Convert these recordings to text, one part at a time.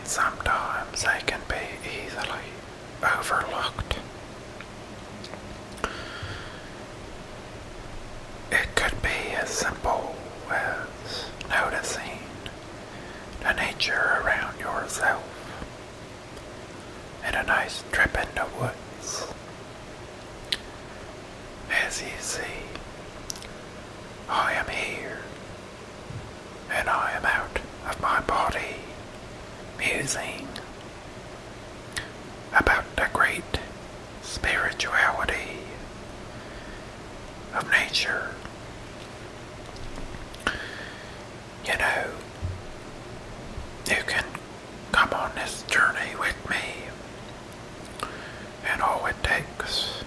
and sometimes they can be easily overlooked. It could be as simple as noticing the nature around yourself and a nice trip in the woods. As you see, I am here, and I am out of my body, musing about the great spirituality of nature. You know, you can come on this journey with me, and all it takes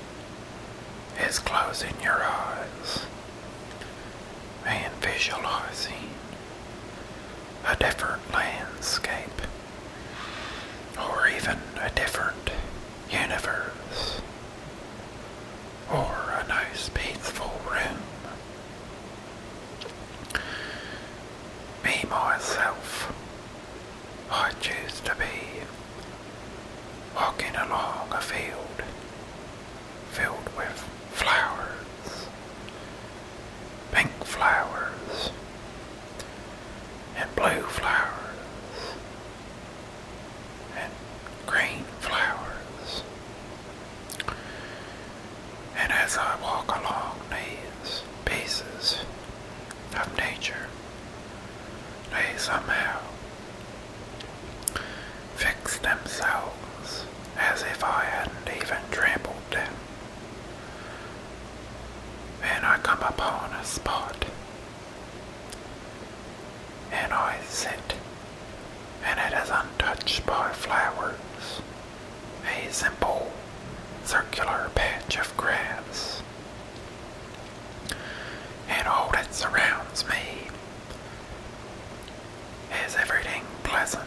is closing your eyes and visualizing a different landscape, or even a different universe, or a nice peaceful room. Me, myself, I choose to be walking along a field filled with flowers, pink flowers, and blue flowers, and green flowers. And as I walk along these pieces of nature, they somehow fix themselves as if I hadn't even trampled them. And I come upon a spot, and I sit, and it is untouched by flowers, a simple circular patch of grass, and all that surrounds me is everything pleasant.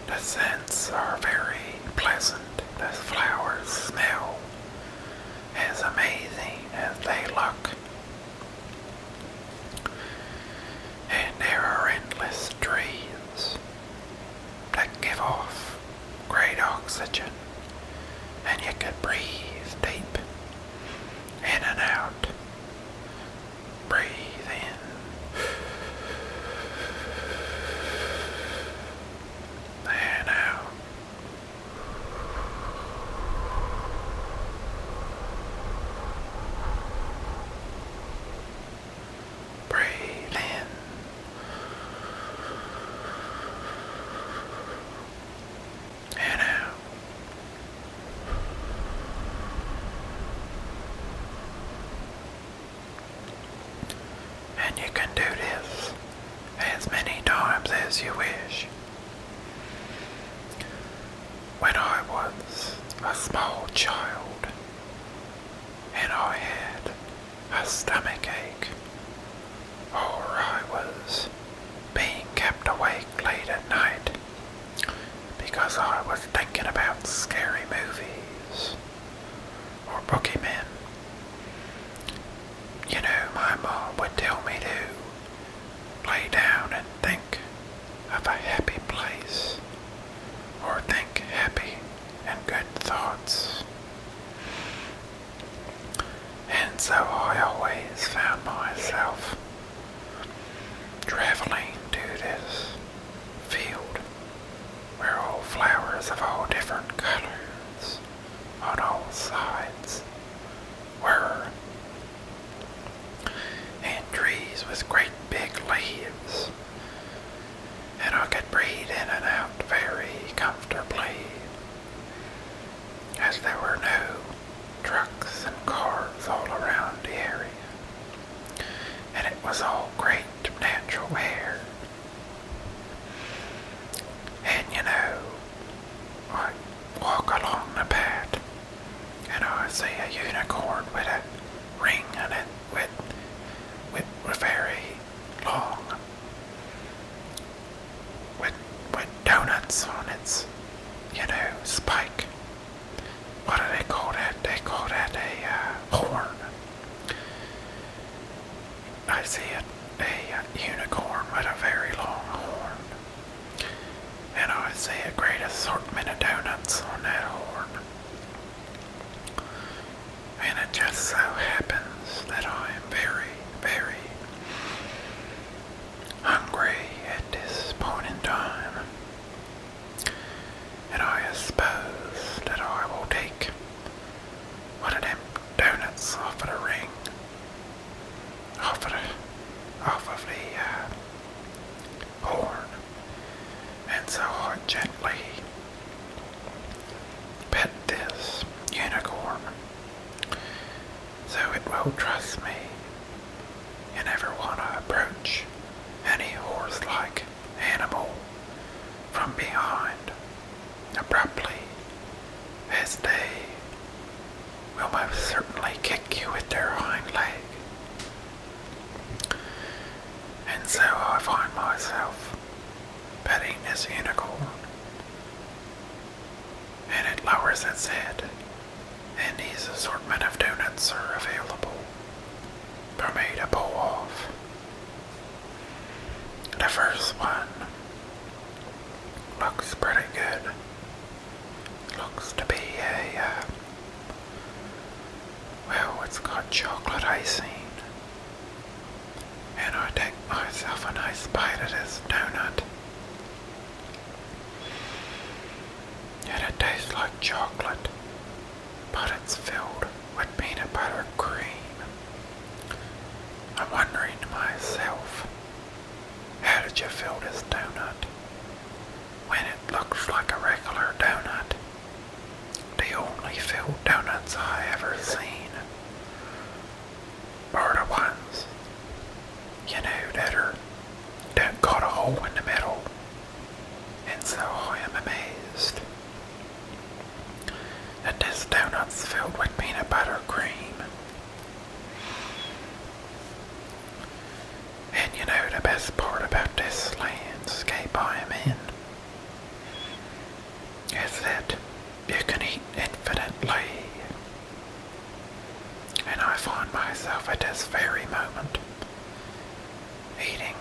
The scents are very pleasant. The flowers smell as amazing as they look. And there are endless trees that give off great oxygen, and you can breathe deep in and out. Breathe in and out. Breathe in and out. And you can do this as many times as you wish. When I was a small child and I had a stomach ache, or I was being kept awake late at night because I was thinking about scary movies or boogeymen, you know, my mom would tell me to lay down and think of a happy place, or think happy and good thoughts. And so I always found myself traveling to this field where all flowers of all different colors on all sides were, and trees with great big leaves, and I could breathe in and out very comfortably, as there were no trucks and cars all around the area, and it was all great natural air. And you know, I walk along the path, and I see a unicorn with a ring in it, with very long, with donuts on its, you know, spike. What do they call that? They call that a horn. I see a unicorn with a very long horn, see a great assortment of donuts on that horn. And it just so happens that I am very, very hungry at this point in time. And I suppose that I will take one of them donuts off of the ring, off of the horn. And so I gently pet this unicorn so it will trust me and never want to approach any horse-like animal from behind abruptly, as they will most certainly kick you with their hind leg. And so I find myself petting this unicorn, and it lowers its head, and these assortment of donuts are available for me to pull off. The first one looks pretty good. Looks to be it's got chocolate icing. And I take myself a nice bite of this donut. And it tastes like chocolate, but it's filled with peanut butter cream. I'm wondering to myself, how did you fill this donut when it looks like a regular donut? The only filled donuts I ever seen are the ones, that got a hole in the middle. And so I am amazed that this donut's filled with peanut butter cream. And the best part about this landscape I am in is that you can eat infinitely. And I find myself at this very moment eating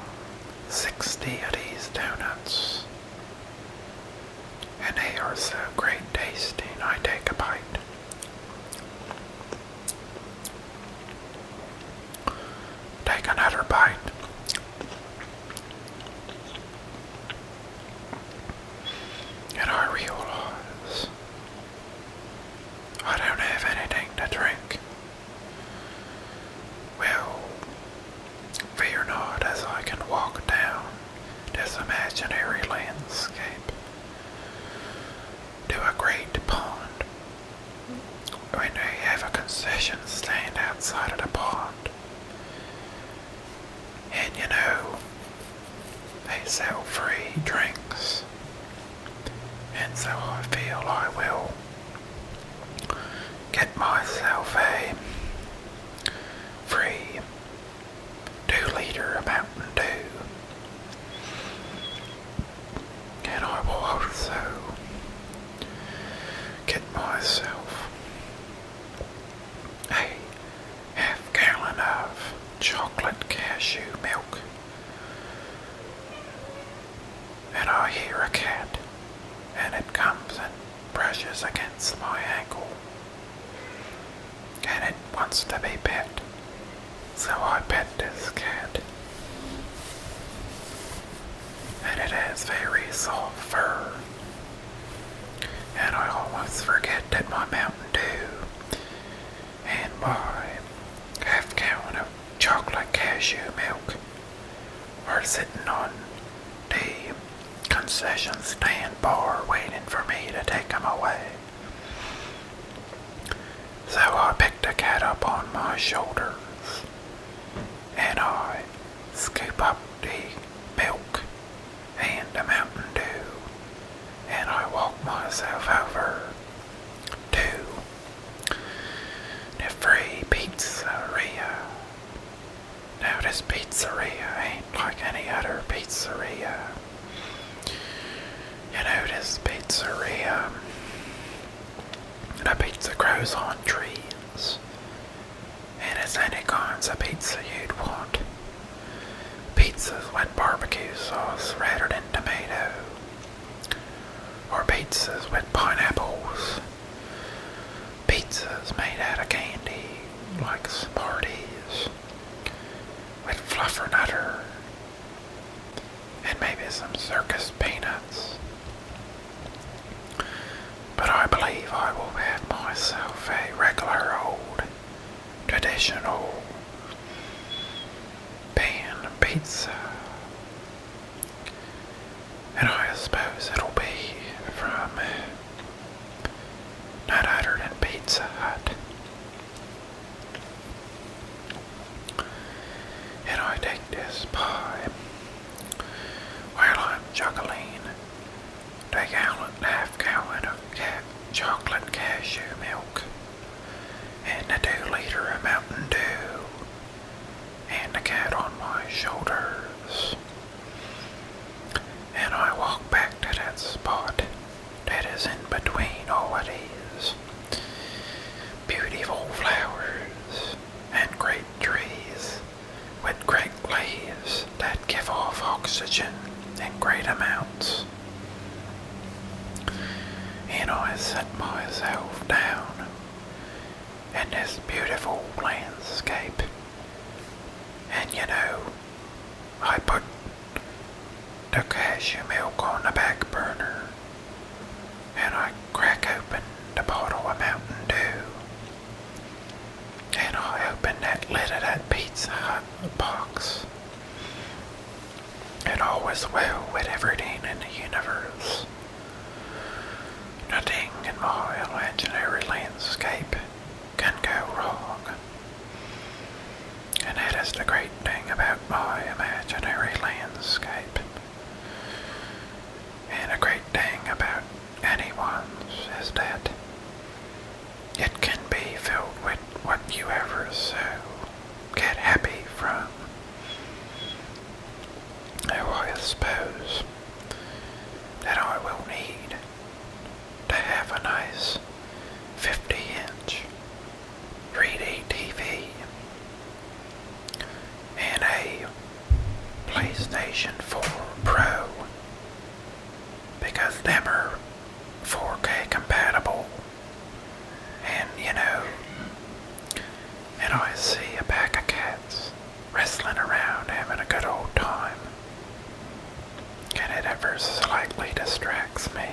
60 of these donuts. And they are so great tasting. I take a bite. Take another bite. And I realize I don't have anything to drink. Well, fear not, as I can walk down this imaginary landscape to a great pond. When they have a concession stand outside of the pond. And they sell free drinks. And so I feel I will get myself a free 2-liter Mountain Dew. And I will also get myself a half-gallon of chocolate cashew milk. And I hear a cat, and it comes and brushes against my ankle. And it wants to be pet. So I pet this cat. And it has very soft fur. And I almost forget that my Mountain Dew and my half-gallon of chocolate cashew milk are sitting on the concession stand bar waiting for me to take them away. So I pick the cat up on my shoulders and I scoop up the milk and the Mountain Dew and I walk myself over to the free pizzeria. Now this pizzeria ain't like any other pizzeria. This pizzeria, the pizza grows on trees, and it's any kinds of pizza you'd want. Pizzas with barbecue sauce rather than tomato, or pizzas with pineapples, pizzas made out of candy like Smarties with fluffernutter and maybe some circus peanuts. But I believe I will have myself a regular old traditional pan pizza. And I suppose it'll be from none other than Pizza Hut. And I take this pie while I'm juggling the half gallon of chocolate cashew milk and the 2 liter of Mountain Dew and the cat on my shoulders. And I walk back to that spot that is in between all of these beautiful flowers and great trees with great leaves that give off oxygen in great amounts. And I set myself down in this beautiful landscape. And I put the cashew milk on the back burner and I crack open the bottle of Mountain Dew and I open that lid of that Pizza Hut box. And all is well with everything in the universe. Nothing in my imaginary landscape can go wrong. And that is the great thing about my imaginary landscape. And a great thing about anyone's is that it can be filled with what you ever so get happy from. Now I suppose that I will need to have a nice 50-inch 3D TV and a PlayStation 4 Pro because them are 4K compatible. And and I see a pack of cats wrestling around having a good old time, and it ever slightly distracts me.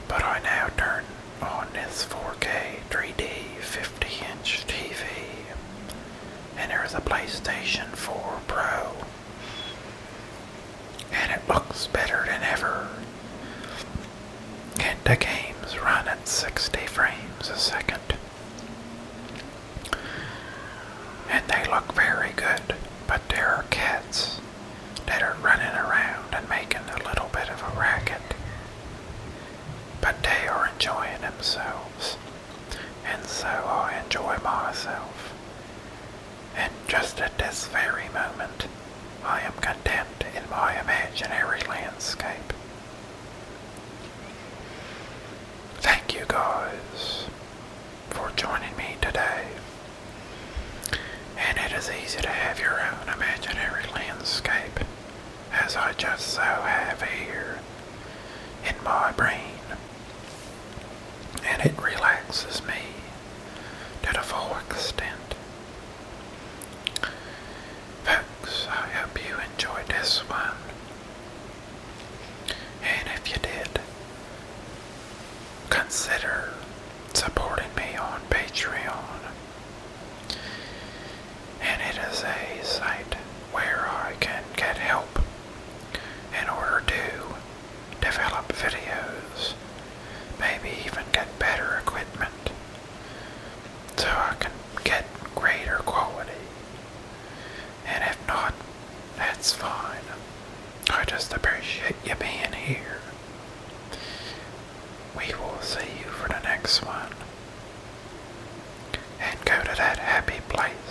But I now turn on this 4K 3D 50-inch TV, and there's a PlayStation 4 Pro, and it looks better than ever. And the games run at 60 frames a second. And they look very good, but there are cats that are running around and making a little bit of a racket. But they are enjoying themselves, and so I enjoy myself. And just at this very moment, I am content in my imaginary landscape. Thank you guys for joining me today. And it is easy to have your own imaginary landscape, as I just so have here in my brain. And it relaxes me to the full extent. Folks, I hope you enjoyed this one. And if you did, consider supporting me on Patreon. And it is a site where I can get help in order to develop videos, maybe even get better equipment, so I can get greater quality. And if not, that's fine. I just appreciate you being here. We will see you for the next one. And go to that happy place